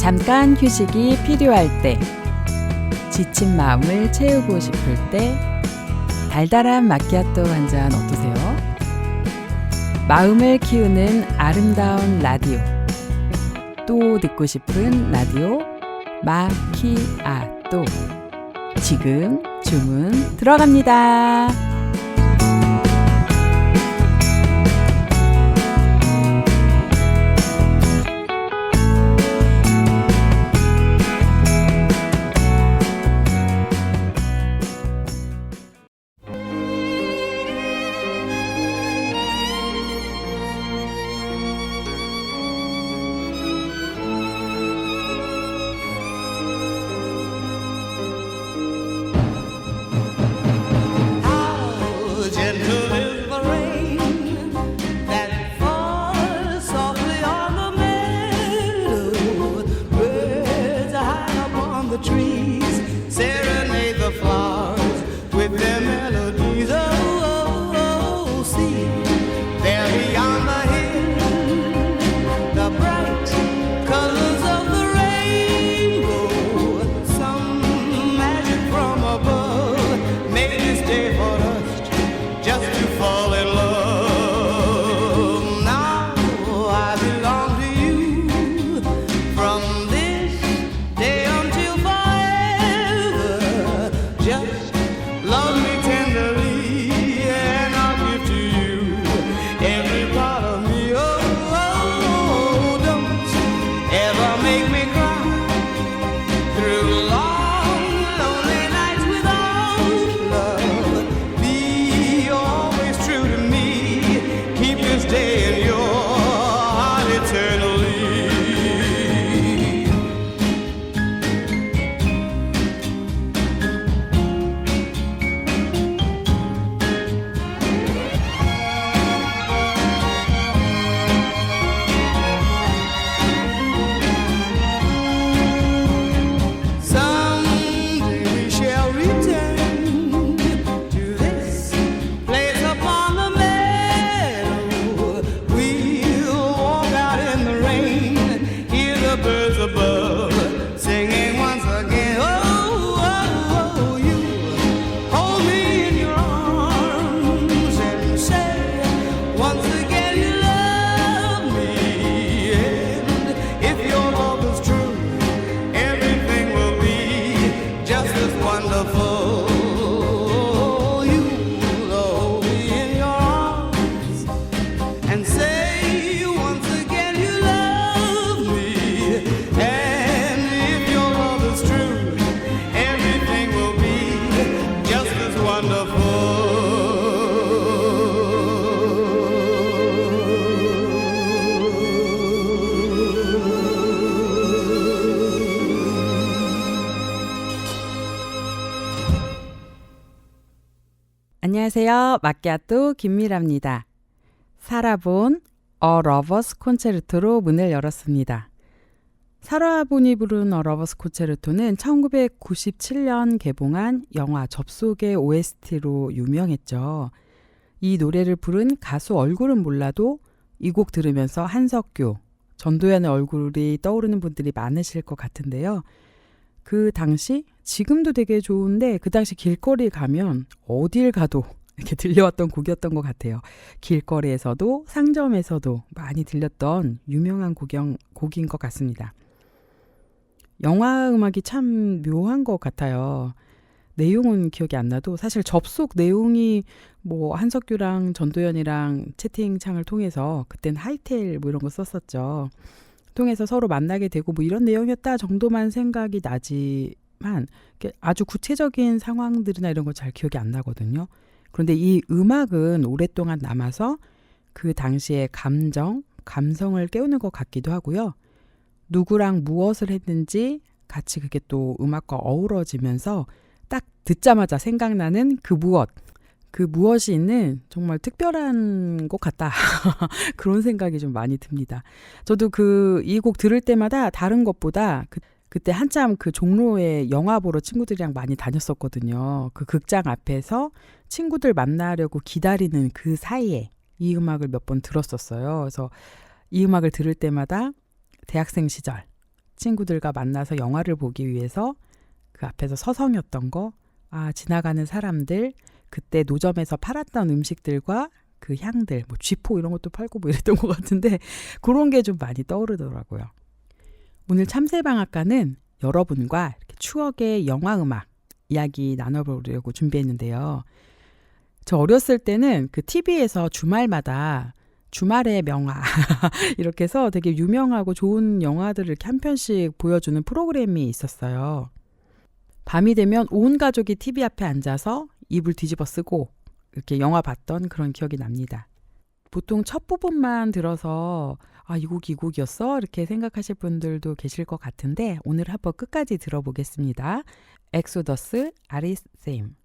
잠깐 휴식이 필요할 때, 지친 마음을 채우고 싶을 때 달달한 마키아토 한 잔 어떠세요? 마음을 키우는 아름다운 라디오, 또 듣고 싶은 라디오 마키아토. 지금 주문 들어갑니다. 안녕하세요. 마키아토 김미라입니다. 사라본 어 러버스 콘체르토로 문을 열었습니다. 사라본이 부른 어 러버스 콘체르토는 1997년 개봉한 영화 접속의 OST로 유명했죠. 이 노래를 부른 가수 얼굴은 몰라도 이 곡 들으면서 한석규, 전도연의 얼굴이 떠오르는 분들이 많으실 것 같은데요. 그 당시, 지금도 되게 좋은데 그 당시 길거리 가면 어딜 가도 이렇게 들려왔던 곡이었던 것 같아요. 길거리에서도 상점에서도 많이 들렸던 유명한 곡인 것 같습니다. 영화 음악이 참 묘한 것 같아요. 내용은 기억이 안 나도 사실 접속 내용이 뭐 한석규랑 전도연이랑 채팅창을 통해서 그땐 하이텔 뭐 이런 거 썼었죠. 통해서 서로 만나게 되고 뭐 이런 내용이었다 정도만 생각이 나지만 아주 구체적인 상황들이나 이런 거 잘 기억이 안 나거든요. 그런데 이 음악은 오랫동안 남아서 그 당시의 감성을 깨우는 것 같기도 하고요. 누구랑 무엇을 했는지 같이 그게 또 음악과 어우러지면서 딱 듣자마자 생각나는 그 무엇이 있는 정말 특별한 것 같다. 그런 생각이 좀 많이 듭니다. 저도 이 곡 들을 때마다 다른 것보다 그때 한참 그 종로에 영화 보러 친구들이랑 많이 다녔었거든요. 그 극장 앞에서 친구들 만나려고 기다리는 그 사이에 이 음악을 몇 번 들었었어요. 그래서 이 음악을 들을 때마다 대학생 시절, 친구들과 만나서 영화를 보기 위해서 그 앞에서 서성였던 거, 지나가는 사람들, 그때 노점에서 팔았던 음식들과 그 향들, 뭐 쥐포 이런 것도 팔고 뭐 이랬던 것 같은데 그런 게 좀 많이 떠오르더라고요. 오늘 참새방앗간은 여러분과 이렇게 추억의 영화 음악 이야기 나눠보려고 준비했는데요. 저 어렸을 때는 그 TV에서 주말마다 주말의 명화 이렇게 해서 되게 유명하고 좋은 영화들을 이렇게 한 편씩 보여주는 프로그램이 있었어요. 밤이 되면 온 가족이 TV 앞에 앉아서 이불 뒤집어 쓰고 이렇게 영화 봤던 그런 기억이 납니다. 보통 첫 부분만 들어서 이 곡이었어? 이렇게 생각하실 분들도 계실 것 같은데 오늘 한번 끝까지 들어보겠습니다. 엑소더스 아리셈.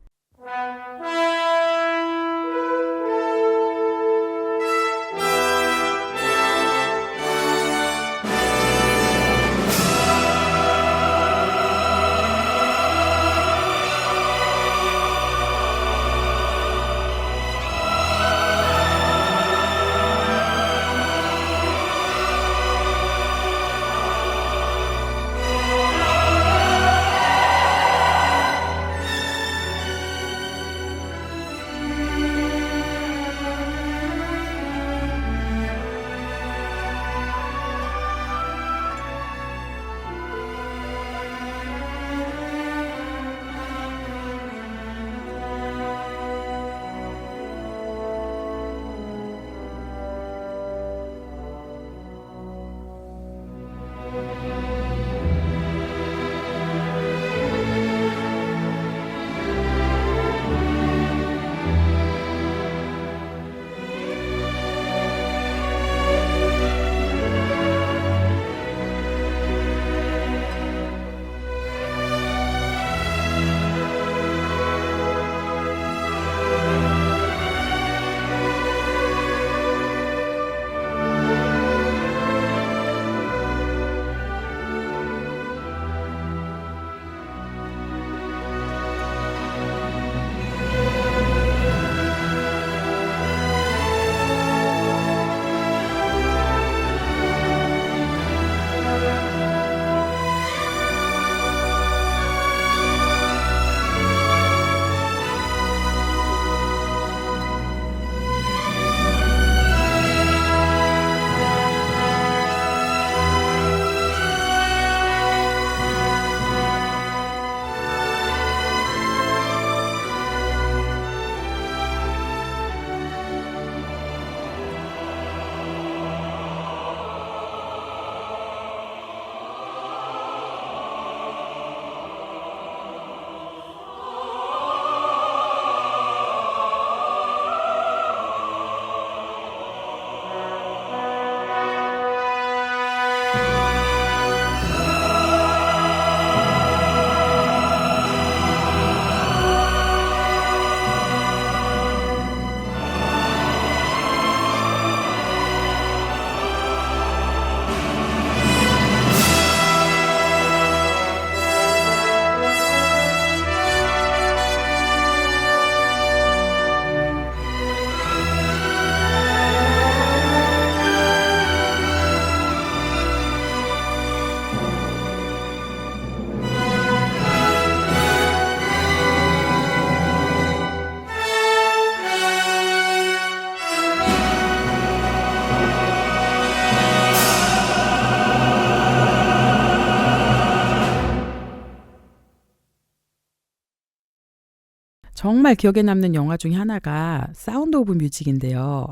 정말 기억에 남는 영화 중에 하나가 사운드 오브 뮤직인데요.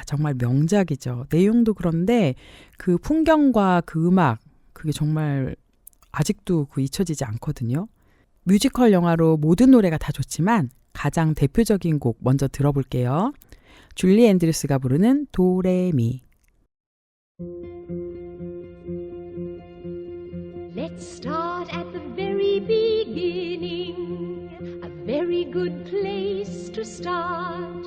정말 명작이죠. 내용도 그런데 그 풍경과 그 음악, 그게 정말 아직도 잊혀지지 않거든요. 뮤지컬 영화로 모든 노래가 다 좋지만 가장 대표적인 곡 먼저 들어볼게요. 줄리 앤드류스가 부르는 도레미. Let's start at the very beginning. A very good place to start.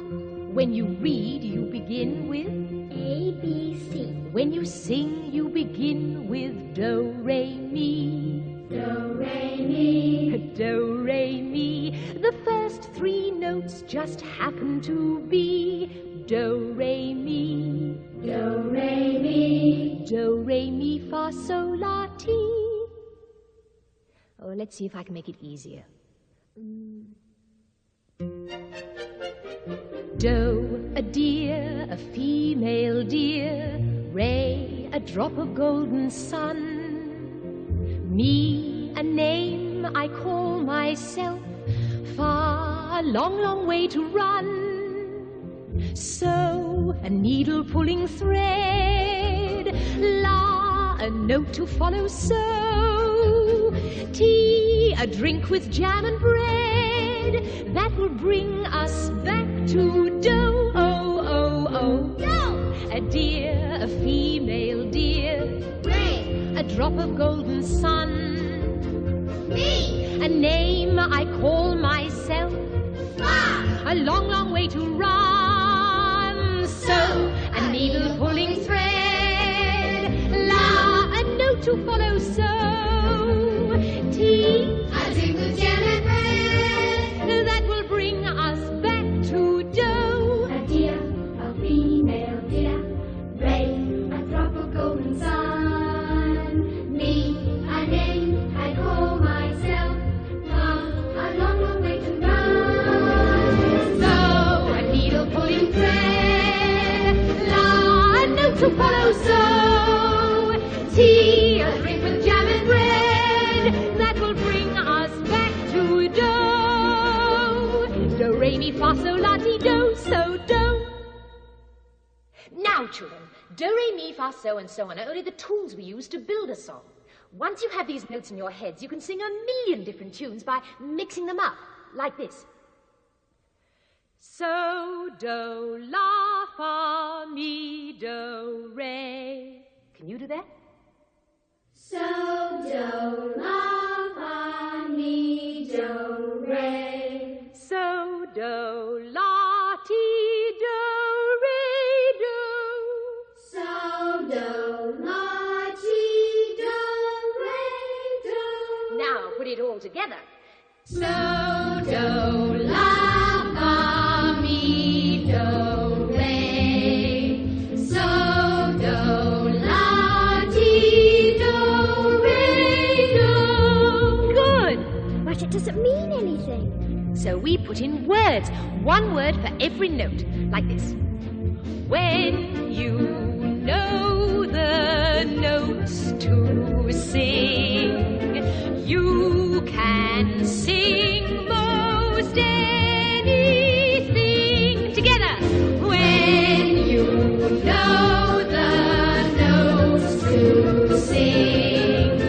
When you read, you begin with A, B, C. When you sing, you begin with Do, Re, Mi. Do, Re, Mi. Do, Re, Mi. The first three notes just happen to be Do, Re, Mi. Do, Re, Mi. Do, Re, Mi, Fa, Sol, La, Ti. let's see if I can make it easier. Doe, a deer, a female deer. Ray, a drop of golden sun. Me, a name I call myself. Far, a long, long way to run. So, a needle pulling thread. La, a note to follow. So, tea, a drink with jam and bread. That will bring us back to dough. Oh, oh, oh. Dough! A deer, a female deer. Ray, a drop of golden sun. Me, a name I call myself. Far, a long, long way to run. So, a needle pulling thread. La, a note to follow. So, tea, a drink with jam and bread. That will bring us back to dough. A deer, a female deer. Ray, a drop of golden sun. Me, a name I call myself. Far, a long, long way to run. So, a needle pulling thread. La, a note to follow. So, tea, a drink with jam and bread. That will bring us back to dough. Do, re, mi, fa, sol, la, ti, do, so, do. Now, children, do, re, mi, fa, so, and so on are only the tools we use to build a song. Once you have these notes in your heads, you can sing a million different tunes by mixing them up, like this. So, do, la, fa, mi, do, re. Can you do that? So, do, la, fa, mi, do, re. So, do, la, ti, do, re, do. So, do, la, ti, do, re, do. Now put it all together. So, do, la, fa, mi, do, re. So, do, la, ti, do, re, do. Good. But it doesn't mean anything. So we put in words, one word for every note, like this. When you know the notes to sing, you can sing most anything together. When you know the notes to sing,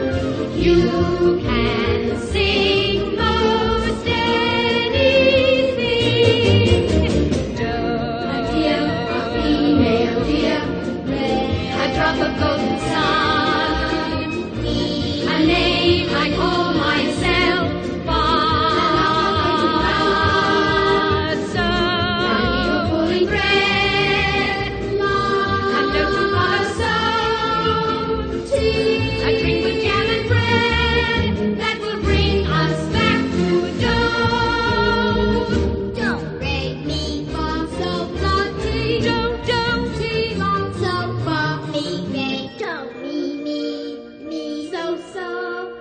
you can sing most anything. A deer, a female deer. Ray, A drop of golden sun. me, A name I call myself. Far. So, pulling thread. A note to follow. So, tea, a drink with jam and bread. That will bring us back to dough. do, re, mi, fa, sol, la, ti. Dough, dough. Ti, la, sol, fa, mi, re, do, mi, so,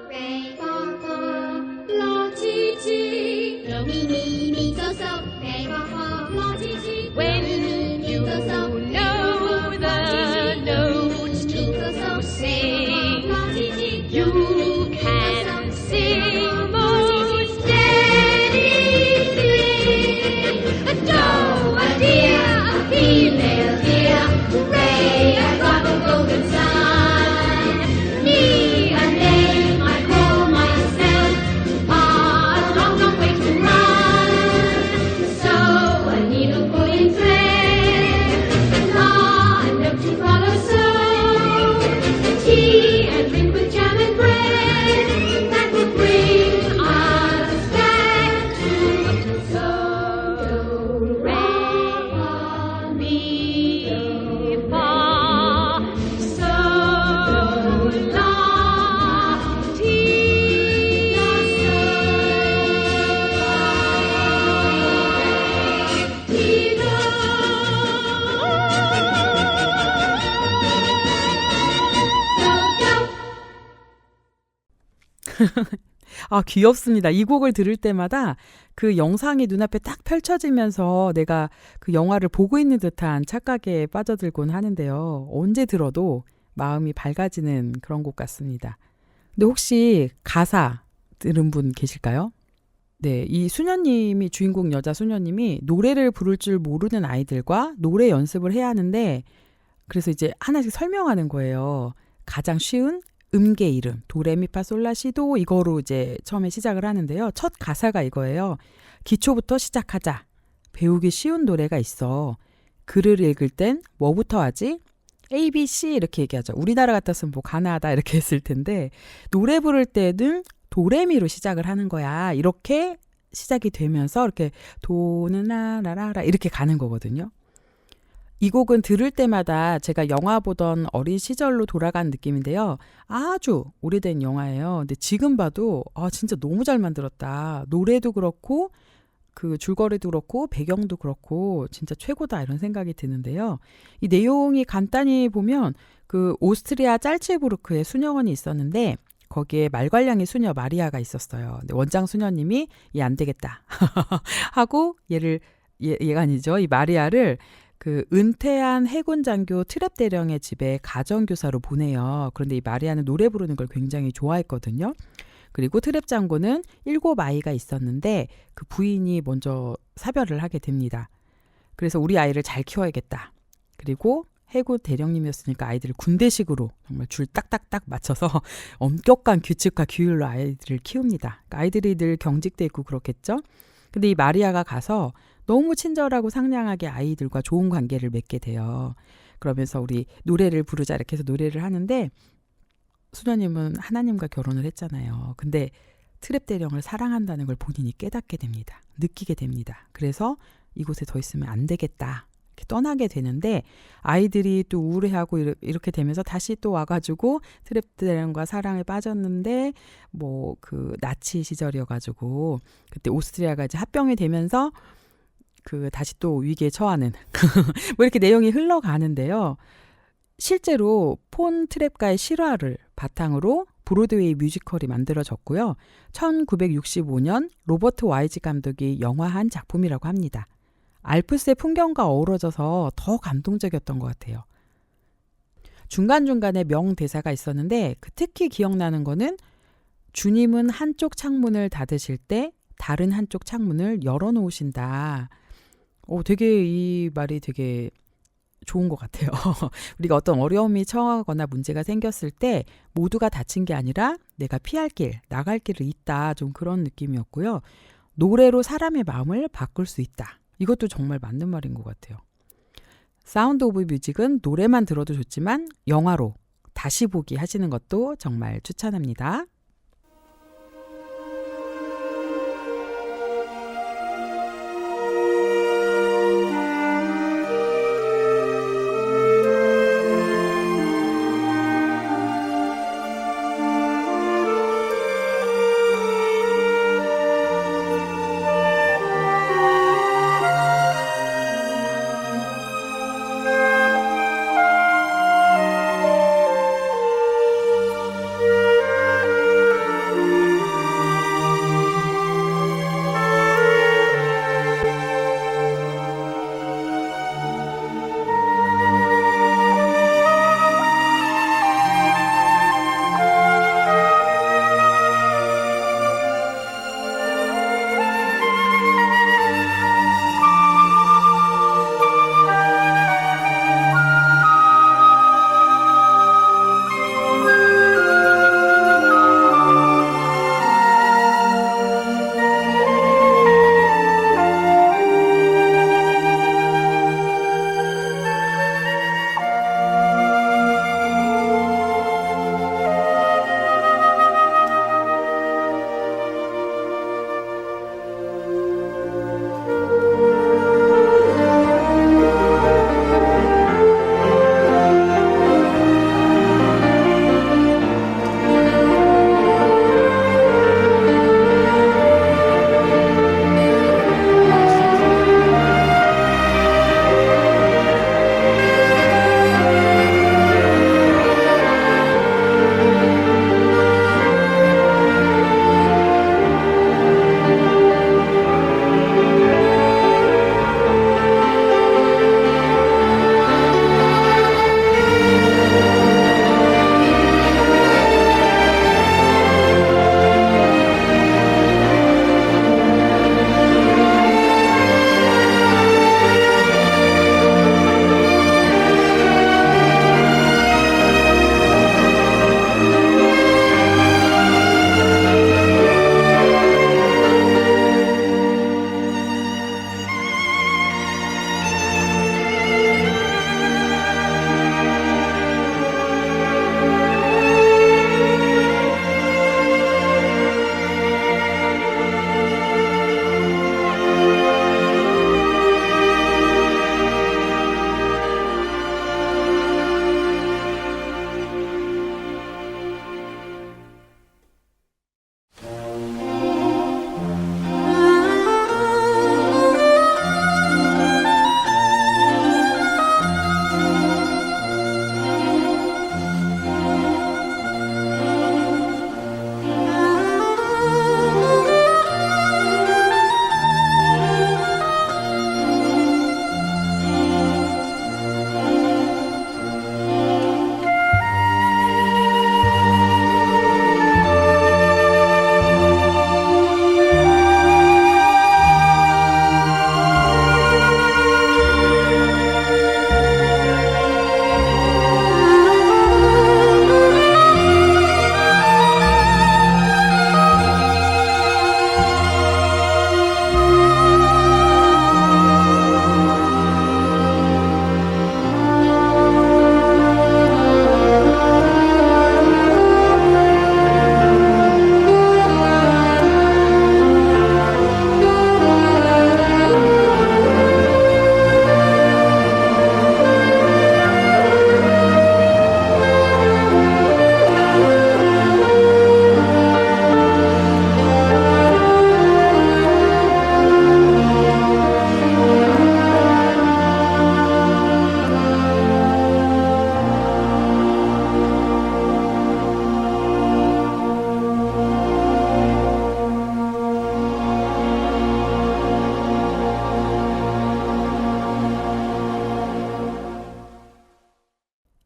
re, fa, la, ti, ti. Do, mi, so, re, fa, la, ti, ti. When you know the notes to sing, you can sing most anything. A doe, a deer, a female deer. Ray, a drop of golden sun. Me, a name I call myself. Far, a long, long way to run. So, a needle pulling thread. La, a note to follow. So, tea, a drink with jam and bread. That will bring us back to so, re, mi, fa, so, la, ti, ti, do. 아, 귀엽습니다. 이 곡을 들을 때마다 그 영상이 눈앞에 딱 펼쳐지면서 내가 그 영화를 보고 있는 듯한 착각에 빠져들곤 하는데요. 언제 들어도 마음이 밝아지는 그런 곡 같습니다. 근데 혹시 가사 들은 분 계실까요? 네, 이 수녀님이 주인공 여자 수녀님이 노래를 부를 줄 모르는 아이들과 노래 연습을 해야 하는데 그래서 이제 하나씩 설명하는 거예요. 가장 쉬운 음계 이름 도레미파솔라시도 이거로 이제 처음에 시작을 하는데요. 첫 가사가 이거예요. 기초부터 시작하자. 배우기 쉬운 노래가 있어. 글을 읽을 땐 뭐부터 하지? A, B, C 이렇게 얘기하죠. 우리나라 같았으면 뭐 가나다 이렇게 했을 텐데 노래 부를 때는 도레미로 시작을 하는 거야. 이렇게 시작이 되면서 이렇게 도는 라라라라 이렇게 가는 거거든요. 이 곡은 들을 때마다 제가 영화 보던 어린 시절로 돌아간 느낌인데요. 아주 오래된 영화예요. 근데 지금 봐도 진짜 너무 잘 만들었다. 노래도 그렇고 그 줄거리도 그렇고 배경도 그렇고 진짜 최고다 이런 생각이 드는데요. 이 내용이 간단히 보면 그 오스트리아 짤츠부르크에 수녀원이 있었는데 거기에 말괄량의 수녀 마리아가 있었어요. 근데 원장 수녀님이 얘 안 되겠다 하고 얘가 아니죠. 이 마리아를 그 은퇴한 해군 장교 트랩 대령의 집에 가정교사로 보내요. 그런데 이 마리아는 노래 부르는 걸 굉장히 좋아했거든요. 그리고 트랩 장군은 7아이가 있었는데 그 부인이 먼저 사별을 하게 됩니다. 그래서 우리 아이를 잘 키워야겠다. 그리고 해군 대령님이었으니까 아이들을 군대식으로 정말 줄 딱딱딱 맞춰서 엄격한 규칙과 규율로 아이들을 키웁니다. 그러니까 아이들이 늘 경직돼 있고 그렇겠죠. 근데 이 마리아가 가서 너무 친절하고 상냥하게 아이들과 좋은 관계를 맺게 돼요. 그러면서 우리 노래를 부르자 이렇게 해서 노래를 하는데 수녀님은 하나님과 결혼을 했잖아요. 근데 트랩 대령을 사랑한다는 걸 본인이 깨닫게 됩니다. 느끼게 됩니다. 그래서 이곳에 더 있으면 안 되겠다. 이렇게 떠나게 되는데 아이들이 또 우울해하고 이렇게 되면서 다시 또 와가지고 트랩 대령과 사랑에 빠졌는데 뭐 그 나치 시절이어가지고 그때 오스트리아가 이제 합병이 되면서 그 다시 또 위기에 처하는 뭐 이렇게 내용이 흘러가는데요. 실제로 폰 트랩가의 실화를 바탕으로 브로드웨이 뮤지컬이 만들어졌고요. 1965년 로버트 와이즈 감독이 영화한 작품이라고 합니다. 알프스의 풍경과 어우러져서 더 감동적이었던 것 같아요. 중간중간에 명대사가 있었는데 특히 기억나는 거는 주님은 한쪽 창문을 닫으실 때 다른 한쪽 창문을 열어놓으신다. 되게 이 말이 되게 좋은 것 같아요. 우리가 어떤 어려움이 처하거나 문제가 생겼을 때 모두가 다친 게 아니라 내가 피할 길, 나갈 길이 있다. 좀 그런 느낌이었고요. 노래로 사람의 마음을 바꿀 수 있다. 이것도 정말 맞는 말인 것 같아요. 사운드 오브 뮤직은 노래만 들어도 좋지만 영화로 다시 보기 하시는 것도 정말 추천합니다.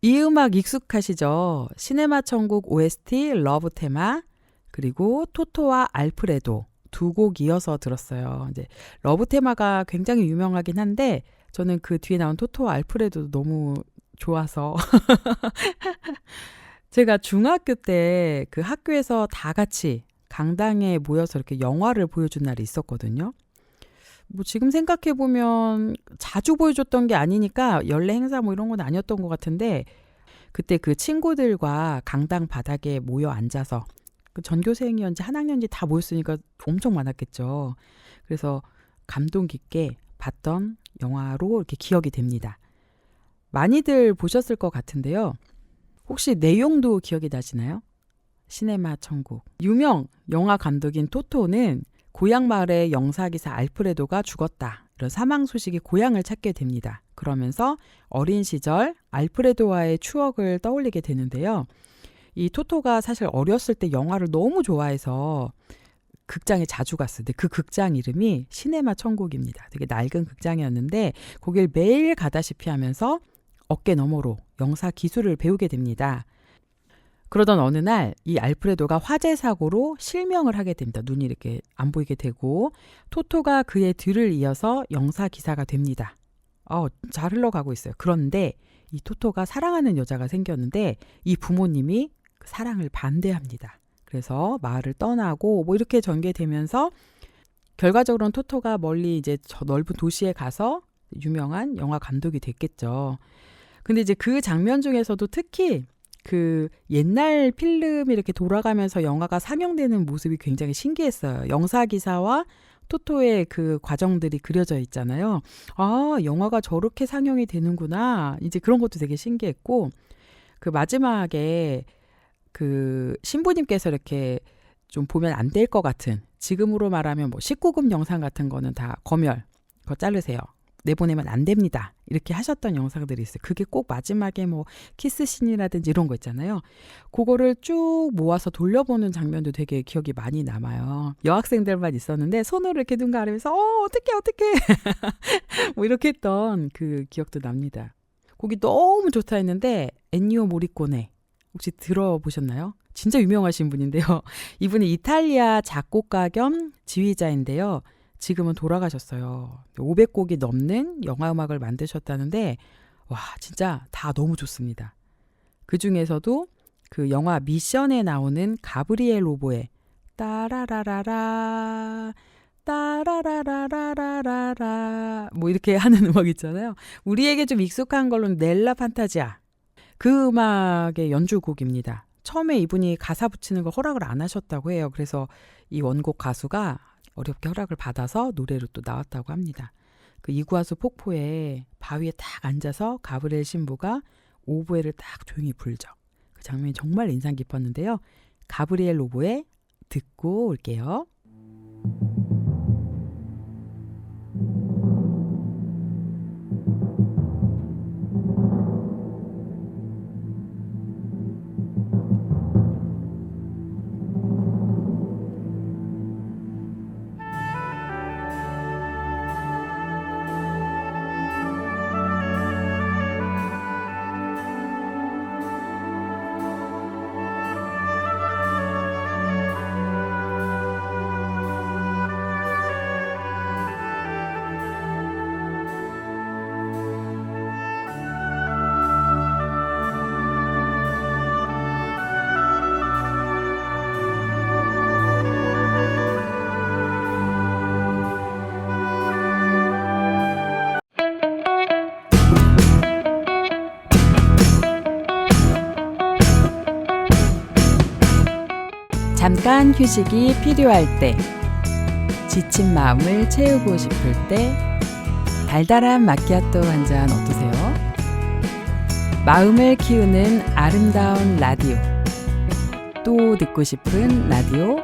이 음악 익숙하시죠? 시네마 천국 OST 러브 테마 그리고 토토와 알프레도 두 곡 이어서 들었어요. 이제 러브 테마가 굉장히 유명하긴 한데 저는 그 뒤에 나온 토토와 알프레도 너무 좋아서 제가 중학교 때 그 학교에서 다 같이 강당에 모여서 이렇게 영화를 보여준 날이 있었거든요. 뭐 지금 생각해 보면 자주 보여줬던 게 아니니까 연례 행사 뭐 이런 건 아니었던 것 같은데 그때 그 친구들과 강당 바닥에 모여 앉아서 그 전교생이었는지 한 학년인지 다 모였으니까 엄청 많았겠죠. 그래서 감동 깊게 봤던 영화로 이렇게 기억이 됩니다. 많이들 보셨을 것 같은데요. 혹시 내용도 기억이 나시나요? 시네마 천국. 유명 영화 감독인 토토는 고향 마을의 영사기사 알프레도가 죽었다. 이런 사망 소식이 고향을 찾게 됩니다. 그러면서 어린 시절 알프레도와의 추억을 떠올리게 되는데요. 이 토토가 사실 어렸을 때 영화를 너무 좋아해서 극장에 자주 갔어요. 근데 그 극장 이름이 시네마 천국입니다. 되게 낡은 극장이었는데 거길 매일 가다시피 하면서 어깨 너머로 영사 기술을 배우게 됩니다. 그러던 어느 날 이 알프레도가 화재 사고로 실명을 하게 됩니다. 눈이 이렇게 안 보이게 되고 토토가 그의 뒤를 이어서 영사 기사가 됩니다. 잘 흘러가고 있어요. 그런데 이 토토가 사랑하는 여자가 생겼는데 이 부모님이 그 사랑을 반대합니다. 그래서 마을을 떠나고 뭐 이렇게 전개되면서 결과적으로는 토토가 멀리 이제 저 넓은 도시에 가서 유명한 영화 감독이 됐겠죠. 근데 이제 그 장면 중에서도 특히 그 옛날 필름이 이렇게 돌아가면서 영화가 상영되는 모습이 굉장히 신기했어요. 영사기사와 토토의 그 과정들이 그려져 있잖아요. 아, 영화가 저렇게 상영이 되는구나. 이제 그런 것도 되게 신기했고, 그 마지막에 그 신부님께서 이렇게 좀 보면 안 될 것 같은, 지금으로 말하면 뭐 19금 영상 같은 거는 다 검열, 그거 자르세요. 내보내면 안 됩니다. 이렇게 하셨던 영상들이 있어요. 그게 꼭 마지막에 뭐 키스씬이라든지 이런 거 있잖아요. 그거를 쭉 모아서 돌려보는 장면도 되게 기억이 많이 남아요. 여학생들만 있었는데 손으로 이렇게 눈 가리면서 어떡해 뭐 이렇게 했던 그 기억도 납니다. 곡이 너무 좋다 했는데 엔니오 모리코네 혹시 들어보셨나요? 진짜 유명하신 분인데요. 이분이 이탈리아 작곡가 겸 지휘자인데요. 지금은 돌아가셨어요. 500곡이 넘는 영화 음악을 만드셨다는데 와 진짜 다 너무 좋습니다. 그 중에서도 그 영화 미션에 나오는 가브리엘 로보의 따라라라라 따라라라라라라 뭐 이렇게 하는 음악 있잖아요. 우리에게 좀 익숙한 걸로는 넬라 판타지아 그 음악의 연주곡입니다. 처음에 이분이 가사 붙이는 걸 허락을 안 하셨다고 해요. 그래서 이 원곡 가수가 어렵게 허락을 받아서 노래로 또 나왔다고 합니다. 그 이구아수 폭포에 바위에 딱 앉아서 가브리엘 신부가 오보에를 딱 조용히 불죠. 그 장면이 정말 인상 깊었는데요. 가브리엘 로보에 듣고 올게요. 잠깐 휴식이 필요할 때, 지친 마음을 채우고 싶을 때, 달달한 마키아토 한 잔 어떠세요? 마음을 키우는 아름다운 라디오. 또 듣고 싶은 라디오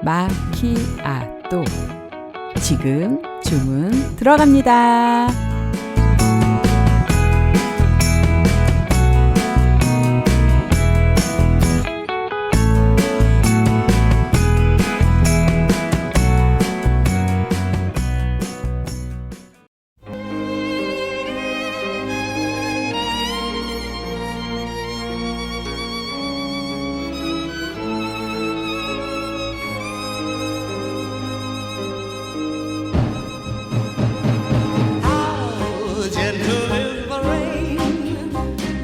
마키아토. 지금 주문 들어갑니다. gentle is the rain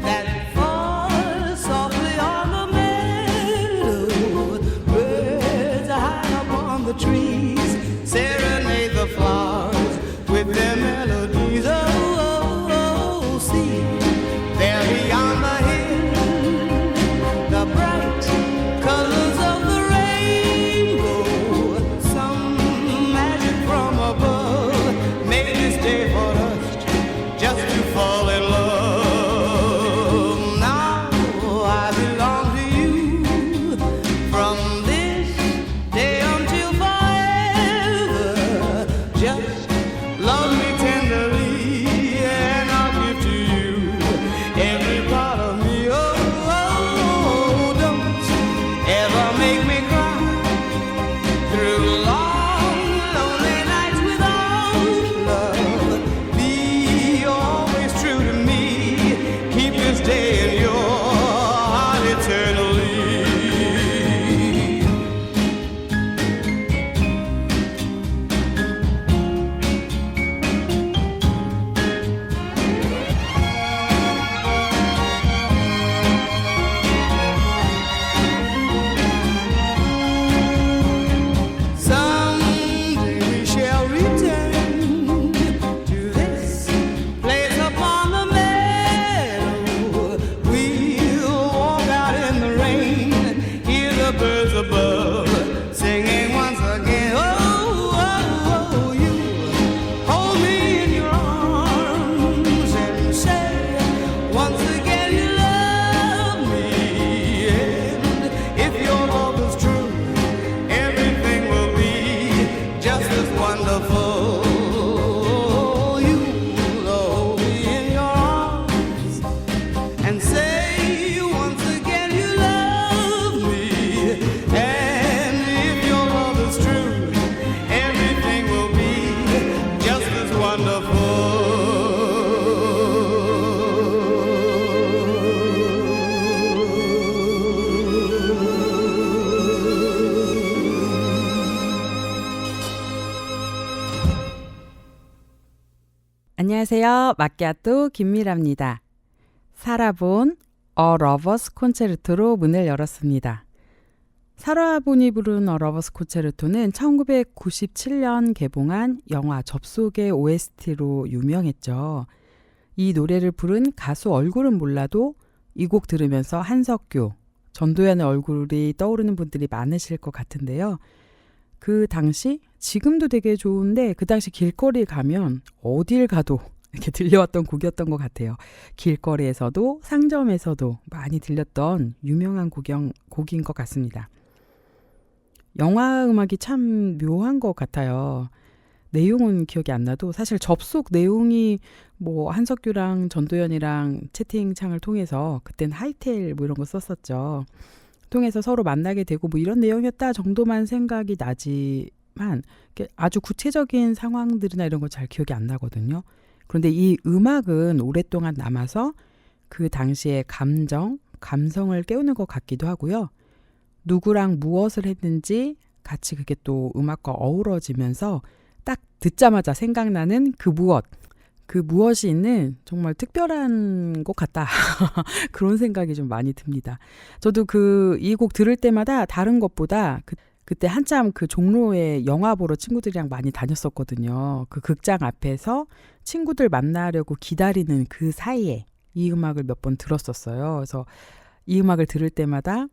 that falls softly on the meadow. Birds are high upon the trees, serenade the flowers with their melodies. Oh, oh, oh, see, there beyond the hill, the bright colors of the rainbow. Some magic from above made this day for us just to fall in love. Now I belong to you from this day until forever. Just love me tenderly and I'll give to you every part of me. Oh, oh, oh, don't ever make me cry through long, lonely nights without love. Be always true to me. Keep this day in your heart eternally. Someday we shall return to this place upon the meadow. We'll walk out in the rain, hear the birds above singing once again. Oh, oh, oh, you hold me in your arms and say once again you love me. And if your love is true, everything will be just as wonderful. You hold me in your arms and say once again you love me. And if your love is true, everything will be just as 안녕하세요. 마키아또 김미라입니다. 살아본 어 러버스 콘체르토로 문을 열었습니다. 사라본이 부른 어 러버스 콘체르토는 1997년 개봉한 영화 접속의 OST로 유명했죠. 이 노래를 부른 가수 얼굴은 몰라도 이 곡 들으면서 한석규, 전도연의 얼굴이 떠오르는 분들이 많으실 것 같은데요. 그 당시 지금도 되게 좋은데 그 당시 길거리 가면 어딜 가도 이렇게 들려왔던 곡이었던 것 같아요. 길거리에서도 상점에서도 많이 들렸던 유명한 곡인 것 같습니다. 영화 음악이 참 묘한 것 같아요. 내용은 기억이 안 나도 사실 접속 내용이 뭐 한석규랑 전도연이랑 채팅창을 통해서 그땐 하이텔 뭐 이런 거 썼었죠. 통해서 서로 만나게 되고 뭐 이런 내용이었다 정도만 생각이 나지만 아주 구체적인 상황들이나 이런 거 잘 기억이 안 나거든요. 그런데 이 음악은 오랫동안 남아서 그 당시의 감성을 깨우는 것 같기도 하고요. 누구랑 무엇을 했는지 같이 그게 또 음악과 어우러지면서 딱 듣자마자 생각나는 그 무엇이 있는 정말 특별한 것 같다. 그런 생각이 좀 많이 듭니다. 저도 이 곡 들을 때마다 다른 것보다 그때 한참 그 종로에 영화 보러 친구들이랑 많이 다녔었거든요. 그 극장 앞에서 친구들 만나려고 기다리는 그 사이에 이 음악을 몇 번 들었었어요. 그래서 이 음악을 들을 때마다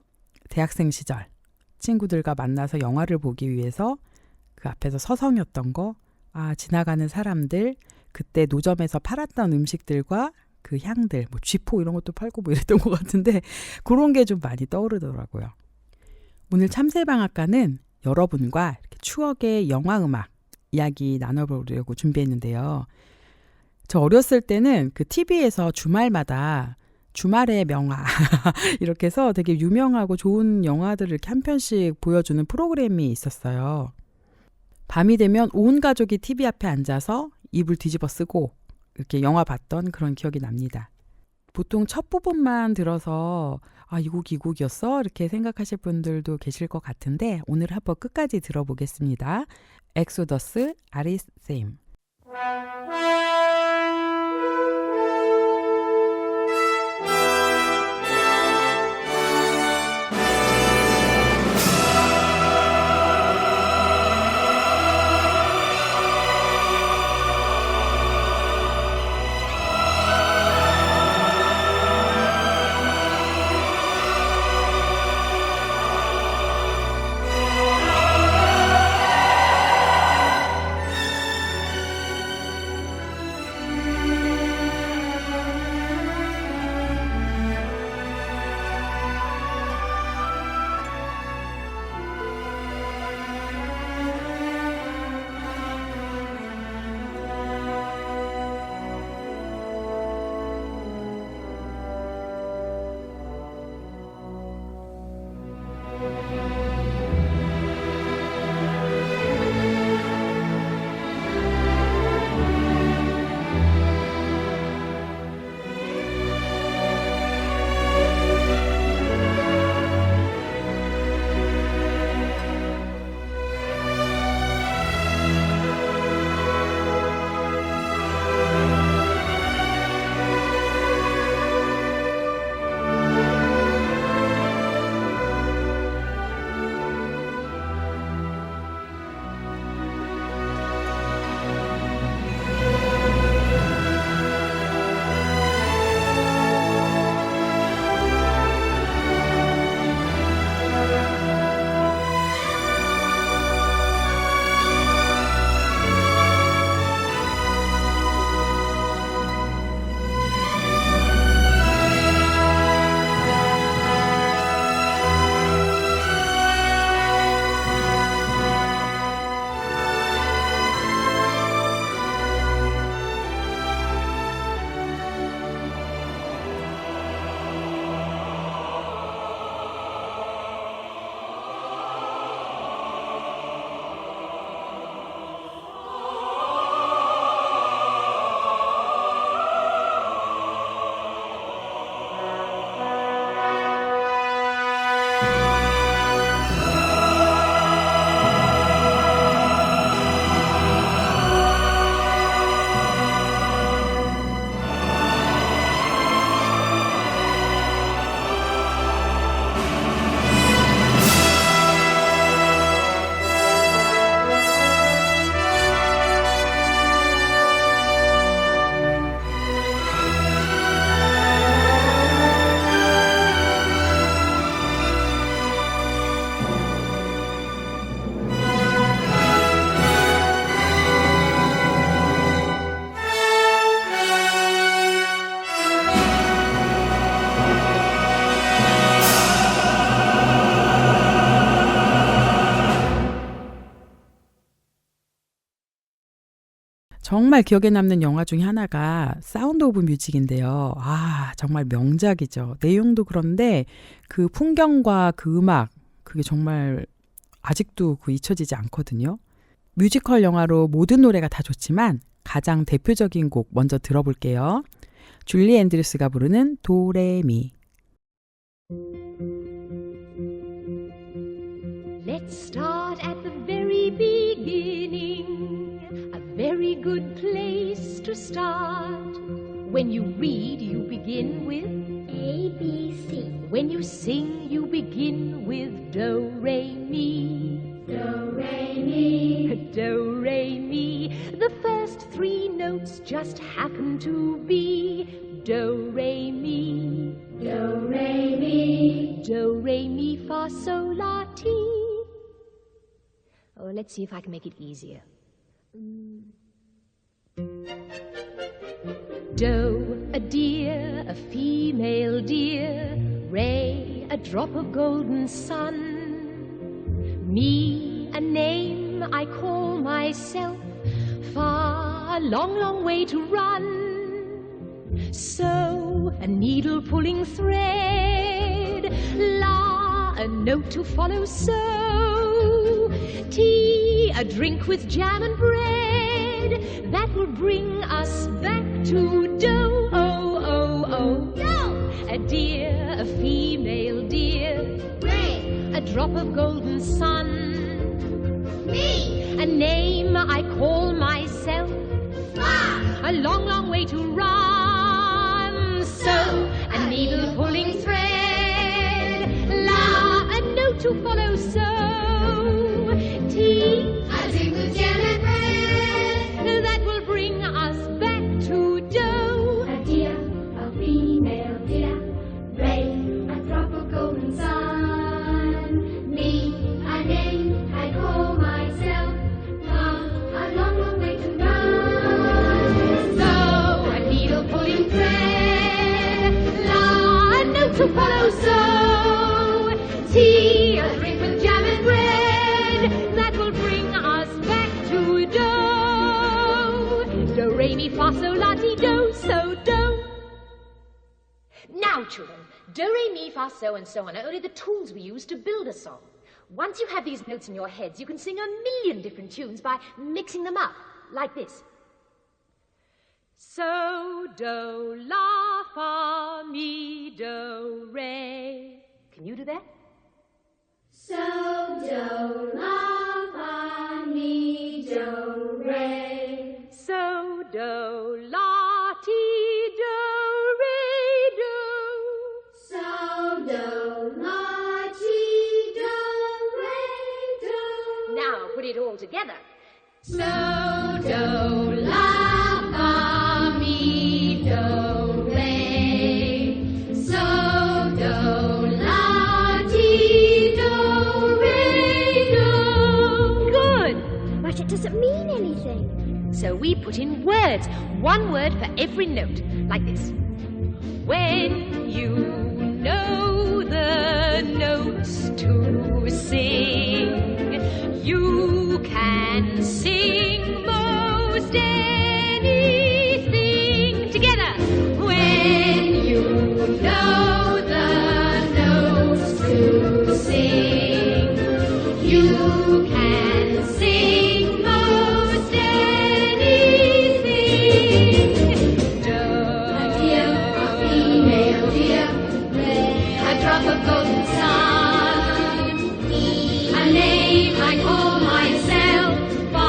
대학생 시절 친구들과 만나서 영화를 보기 위해서 그 앞에서 서성였던 거, 지나가는 사람들, 그때 노점에서 팔았던 음식들과 그 향들, 뭐 쥐포 이런 것도 팔고 뭐 이랬던 것 같은데 그런 게 좀 많이 떠오르더라고요. 오늘 참새방앗간은 여러분과 이렇게 추억의 영화 음악 이야기 나눠보려고 준비했는데요. 저 어렸을 때는 그 TV에서 주말마다 주말의 명화 이렇게 해서 되게 유명하고 좋은 영화들을 이렇게 한 편씩 보여주는 프로그램이 있었어요. 밤이 되면 온 가족이 TV 앞에 앉아서 이불 뒤집어 쓰고 이렇게 영화 봤던 그런 기억이 납니다. 보통 첫 부분만 들어서 이 곡이었어? 이렇게 생각하실 분들도 계실 것 같은데 오늘 한번 끝까지 들어보겠습니다. 엑소더스 아리셈. 정말 기억에 남는 영화 중에 하나가 사운드 오브 뮤직인데요. 아, 정말 명작이죠. 내용도 그런데 그 풍경과 그 음악, 그게 정말 아직도 잊혀지지 않거든요. 뮤지컬 영화로 모든 노래가 다 좋지만 가장 대표적인 곡 먼저 들어볼게요. 줄리 앤드류스가 부르는 도레미. Let's start at the very beginning. A very good place to start. When you read, you begin with A, B, C. When you sing, you begin with do, re, mi. Do, re, mi. Do, re, mi. The first three notes just happen to be do, re, mi. Do, re, mi. Do, re, mi, fa, sol, la, ti. Oh, let's see if I can make it easier. Do, a deer, a female deer. Re, a drop of golden sun. Mi, a name I call myself. Fa, a long, long way to run. So, a needle pulling thread. La, a note to follow. So, tea, a drink with jam and bread. That will bring us back to do. Oh, oh, oh. Do, A deer, a female deer. re, A drop of golden sun. mi. A name I call myself. Fa, A long, long way to run. So, a needle pulling thread. La, a note to follow. So, tea, a drink with jam and bread. that will bring us back to do. A deer, a female deer. Ray, a drop of golden sun. Me, a name I call myself. Fa, a long, long way to run. So, a needle pulling thread. La, a note to follow. So, tea, a drink with jam and bread. That will bring us back to do. Do, re, mi, fa, sol, la, ti, do. So, do. Now, children, do, re, mi, fa, so, and so on are only the tools we use to build a song. Once you have these notes in your heads, you can sing a million different tunes by mixing them up, like this. So, do, la, fa, mi, do, re. Can you do that? So, do, la, fa, mi, do, re. So, do, la, ti, do, re, do. So, do, la, ti, do, re, do. Now, put it all together. So, do, la, fa, mi, do, re. So, do, la, ti, do, re, do. Good. But it doesn't mean anything. So we put in words, one word for every note, like this. When you know the notes to sing, you can sing most anything together. When you know the notes to sing, you can sing most anything. A deer, a female deer. A drop of golden sun. A name I call myself. Fa,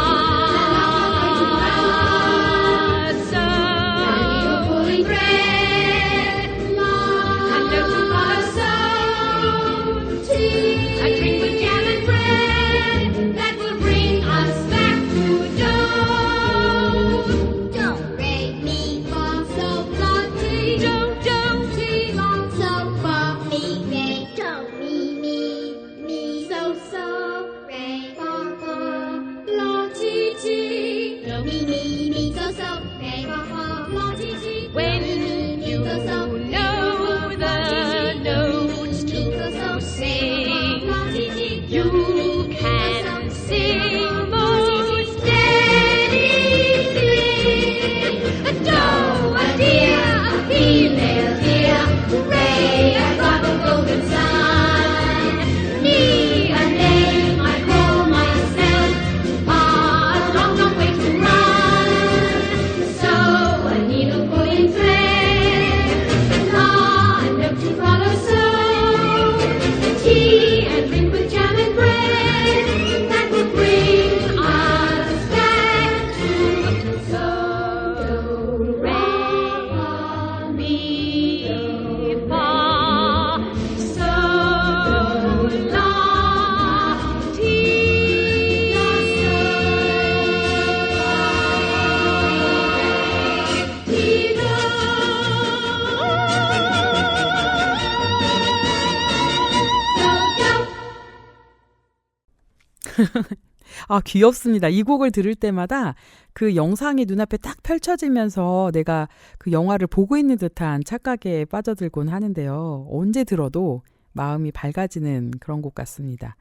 아, 귀엽습니다. 이 곡을 들을 때마다 그 영상이 눈앞에 딱 펼쳐지면서 내가 그 영화를 보고 있는 듯한 착각에 빠져들곤 하는데요. 언제 들어도 마음이 밝아지는 그런 곡 같습니다.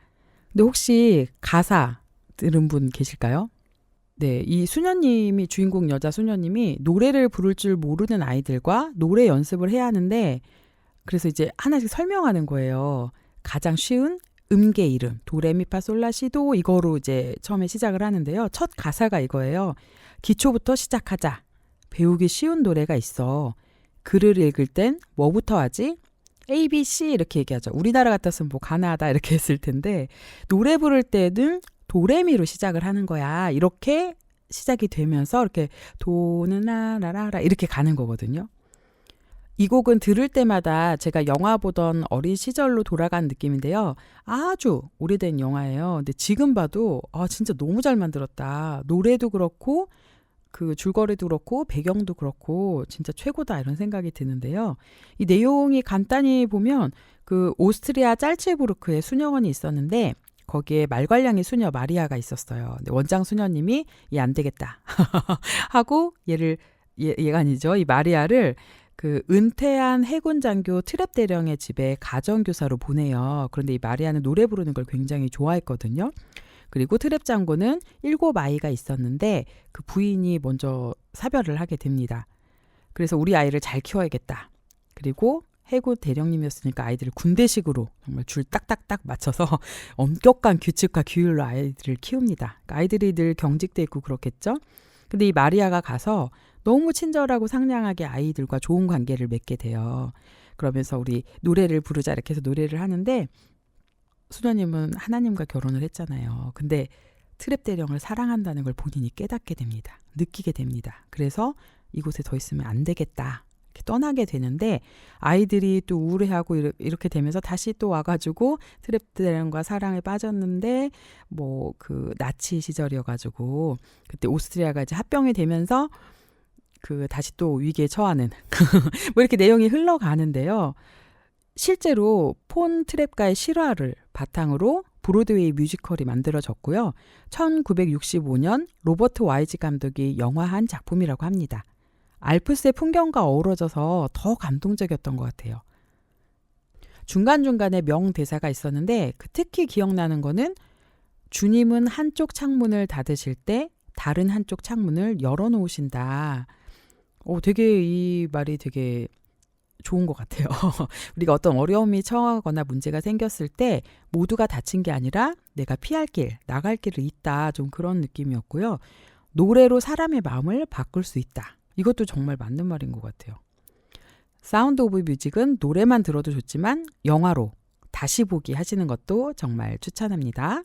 근데 혹시 가사 들은 분 계실까요? 네, 이 수녀님이 주인공 여자 수녀님이 노래를 부를 줄 모르는 아이들과 노래 연습을 해야 하는데 그래서 이제 하나씩 설명하는 거예요. 가장 쉬운 음계 이름 도레미파솔라시도 이거로 이제 처음에 시작을 하는데요. 첫 가사가 이거예요. 기초부터 시작하자. 배우기 쉬운 노래가 있어. 글을 읽을 땐 뭐부터 하지? A, B, C 이렇게 얘기하죠. 우리나라 같았으면 뭐 가나다 이렇게 했을 텐데 노래 부를 때는 도레미로 시작을 하는 거야. 이렇게 시작이 되면서 이렇게 도는 라라라 이렇게 가는 거거든요. 이 곡은 들을 때마다 제가 영화 보던 어린 시절로 돌아간 느낌인데요. 아주 오래된 영화예요. 근데 지금 봐도 진짜 너무 잘 만들었다. 노래도 그렇고 그 줄거리도 그렇고 배경도 그렇고 진짜 최고다 이런 생각이 드는데요. 이 내용이 간단히 보면 그 오스트리아 짤츠부르크에 수녀원이 있었는데 거기에 말괄량이 수녀 마리아가 있었어요. 근데 원장 수녀님이 얘 안 되겠다 하고 얘가 아니죠. 이 마리아를 그 은퇴한 해군 장교 트랩 대령의 집에 가정교사로 보내요. 그런데 이 마리아는 노래 부르는 걸 굉장히 좋아했거든요. 그리고 트랩 장군은 7아이가 있었는데 그 부인이 먼저 사별을 하게 됩니다. 그래서 우리 아이를 잘 키워야겠다. 그리고 해군 대령님이었으니까 아이들을 군대식으로 정말 줄 딱딱딱 맞춰서 엄격한 규칙과 규율로 아이들을 키웁니다. 그러니까 아이들이 늘 경직돼 있고 그렇겠죠. 근데 이 마리아가 가서 너무 친절하고 상냥하게 아이들과 좋은 관계를 맺게 돼요. 그러면서 우리 노래를 부르자 이렇게 해서 노래를 하는데 수녀님은 하나님과 결혼을 했잖아요. 근데 트랩 대령을 사랑한다는 걸 본인이 깨닫게 됩니다. 느끼게 됩니다. 그래서 이곳에 더 있으면 안 되겠다. 이렇게 떠나게 되는데 아이들이 또 우울해하고 이렇게 되면서 다시 또 와가지고 트랩 대령과 사랑에 빠졌는데 뭐 그 나치 시절이어가지고 그때 오스트리아가 이제 합병이 되면서 그 다시 또 위기에 처하는 뭐 이렇게 내용이 흘러가는데요. 실제로 폰 트랩가의 실화를 바탕으로 브로드웨이 뮤지컬이 만들어졌고요. 1965년 로버트 와이즈 감독이 영화한 작품이라고 합니다. 알프스의 풍경과 어우러져서 더 감동적이었던 것 같아요. 중간중간에 명대사가 있었는데 특히 기억나는 거는 주님은 한쪽 창문을 닫으실 때 다른 한쪽 창문을 열어놓으신다. 되게 이 말이 되게 좋은 것 같아요. 우리가 어떤 어려움이 처하거나 문제가 생겼을 때 모두가 다친 게 아니라 내가 피할 길, 나갈 길이 있다. 좀 그런 느낌이었고요. 노래로 사람의 마음을 바꿀 수 있다. 이것도 정말 맞는 말인 것 같아요. 사운드 오브 뮤직은 노래만 들어도 좋지만 영화로 다시 보기 하시는 것도 정말 추천합니다.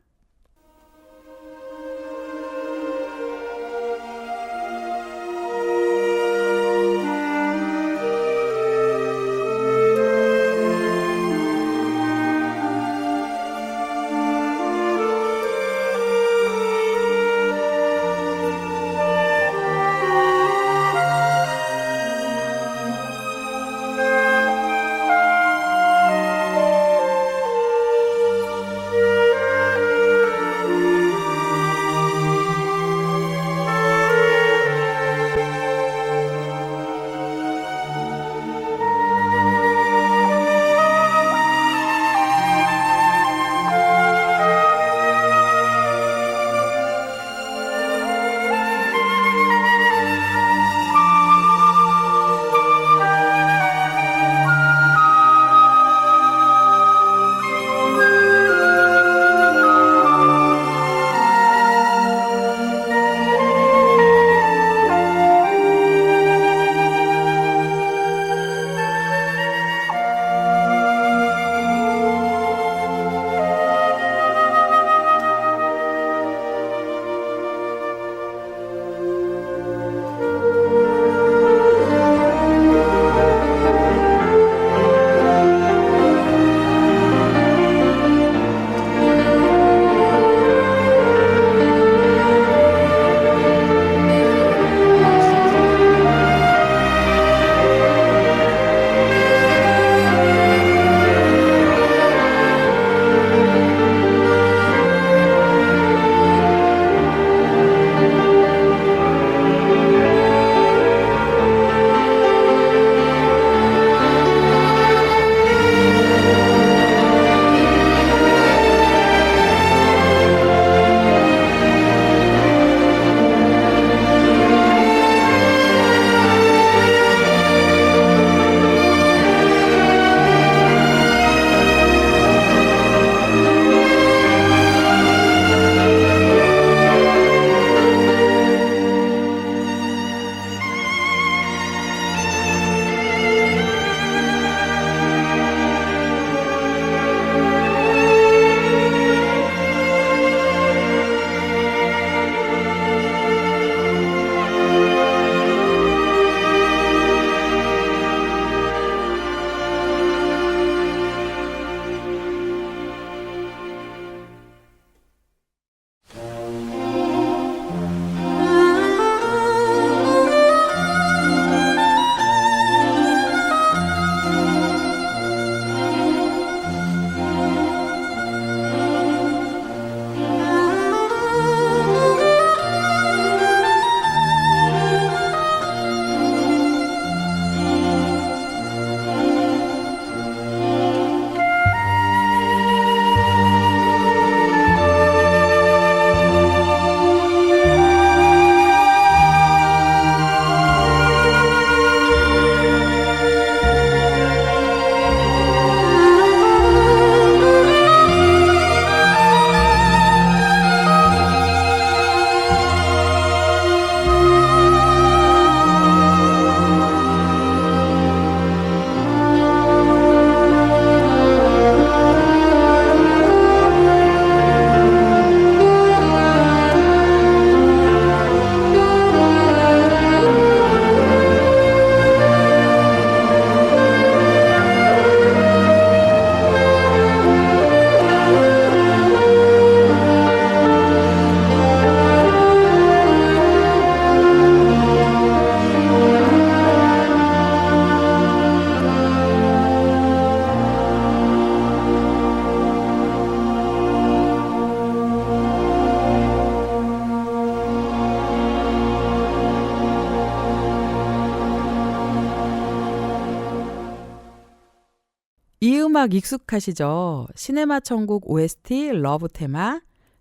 음악 익숙하시죠? 시네마 천국 OST 러브 테마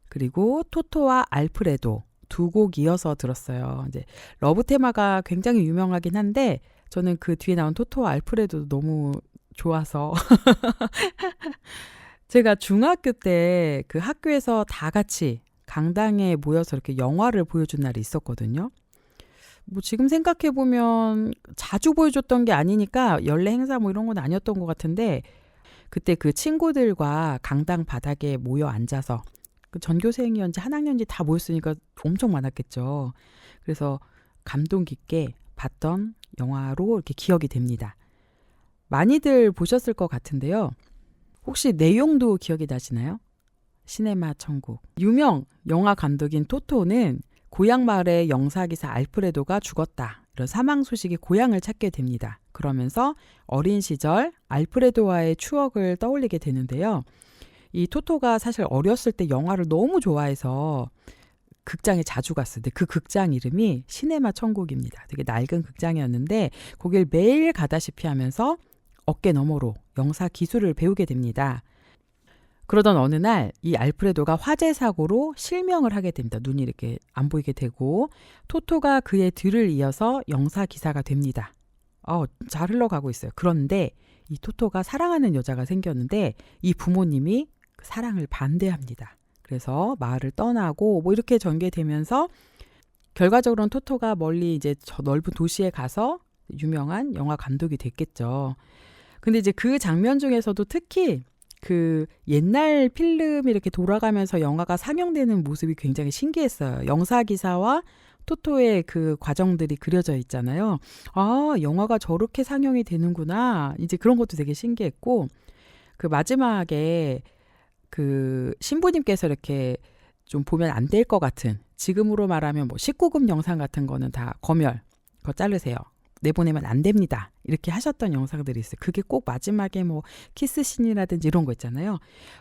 그리고 토토와 알프레도 두 곡 이어서 들었어요. 이제 러브 테마가 굉장히 유명하긴 한데 저는 그 뒤에 나온 토토와 알프레도 너무 좋아서 제가 중학교 때 그 학교에서 다 같이 강당에 모여서 이렇게 영화를 보여준 날이 있었거든요. 뭐 지금 생각해 보면 자주 보여줬던 게 아니니까 연례 행사 뭐 이런 건 아니었던 것 같은데 그때 그 친구들과 강당 바닥에 모여 앉아서 그 전교생이었는지 한 학년인지 다 모였으니까 엄청 많았겠죠. 그래서 감동 깊게 봤던 영화로 이렇게 기억이 됩니다. 많이들 보셨을 것 같은데요. 혹시 내용도 기억이 나시나요? 시네마 천국. 유명 영화 감독인 토토는 고향 마을의 영사기사 알프레도가 죽었다. 이런 사망 소식이 고향을 찾게 됩니다. 그러면서 어린 시절 알프레도와의 추억을 떠올리게 되는데요. 이 토토가 사실 어렸을 때 영화를 너무 좋아해서 극장에 자주 갔어요. 근데 그 극장 이름이 시네마 천국입니다. 되게 낡은 극장이었는데 거길 매일 가다시피 하면서 어깨 너머로 영사 기술을 배우게 됩니다. 그러던 어느 날 이 알프레도가 화재 사고로 실명을 하게 됩니다. 눈이 이렇게 안 보이게 되고 토토가 그의 뒤를 이어서 영사 기사가 됩니다. 잘 흘러가고 있어요. 그런데 이 토토가 사랑하는 여자가 생겼는데 이 부모님이 그 사랑을 반대합니다. 그래서 마을을 떠나고 뭐 이렇게 전개되면서 결과적으로는 토토가 멀리 이제 저 넓은 도시에 가서 유명한 영화 감독이 됐겠죠. 근데 이제 그 장면 중에서도 특히 그 옛날 필름이 이렇게 돌아가면서 영화가 상영되는 모습이 굉장히 신기했어요. 영사기사와 토토의 그 과정들이 그려져 있잖아요. 아, 영화가 저렇게 상영이 되는구나. 이제 그런 것도 되게 신기했고 그 마지막에 그 신부님께서 이렇게 좀 보면 안 될 것 같은 지금으로 말하면 뭐 19금 영상 같은 거는 다 검열, 그거 자르세요. 내보내면 안 됩니다. 이렇게 하셨던 영상들이 있어요. 그게 꼭 마지막에 뭐 키스씬이라든지 이런 거 있잖아요.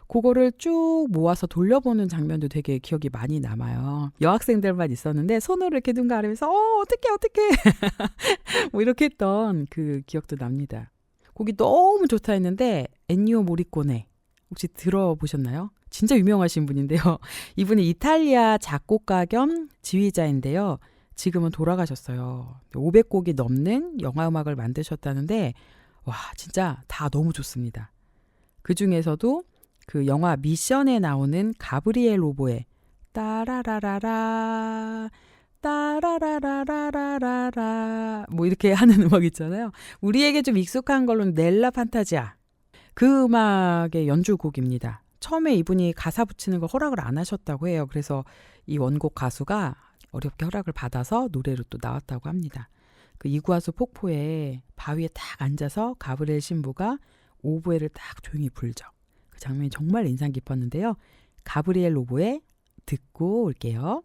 그거를 쭉 모아서 돌려보는 장면도 되게 기억이 많이 남아요. 여학생들만 있었는데 손으로 이렇게 눈 가리면서 어떡해 뭐 이렇게 했던 그 기억도 납니다. 곡이 너무 좋다 했는데 엔니오 모리코네 혹시 들어보셨나요? 진짜 유명하신 분인데요. 이분이 이탈리아 작곡가 겸 지휘자인데요. 지금은 돌아가셨어요. 500곡이 넘는 영화 음악을 만드셨다는데 와 진짜 다 너무 좋습니다. 그중에서도 그 영화 미션에 나오는 가브리엘 로보의 따라라라라 따라라라라라라 뭐 이렇게 하는 음악 있잖아요. 우리에게 좀 익숙한 걸로는 넬라 판타지아 그 음악의 연주곡입니다. 처음에 이분이 가사 붙이는 걸 허락을 안 하셨다고 해요. 그래서 이 원곡 가수가 어렵게 허락을 받아서 노래로 또 나왔다고 합니다. 그 이구아수 폭포에 바위에 딱 앉아서 가브리엘 신부가 오보에를 딱 조용히 불죠. 그 장면이 정말 인상 깊었는데요. 가브리엘 로보의 듣고 올게요.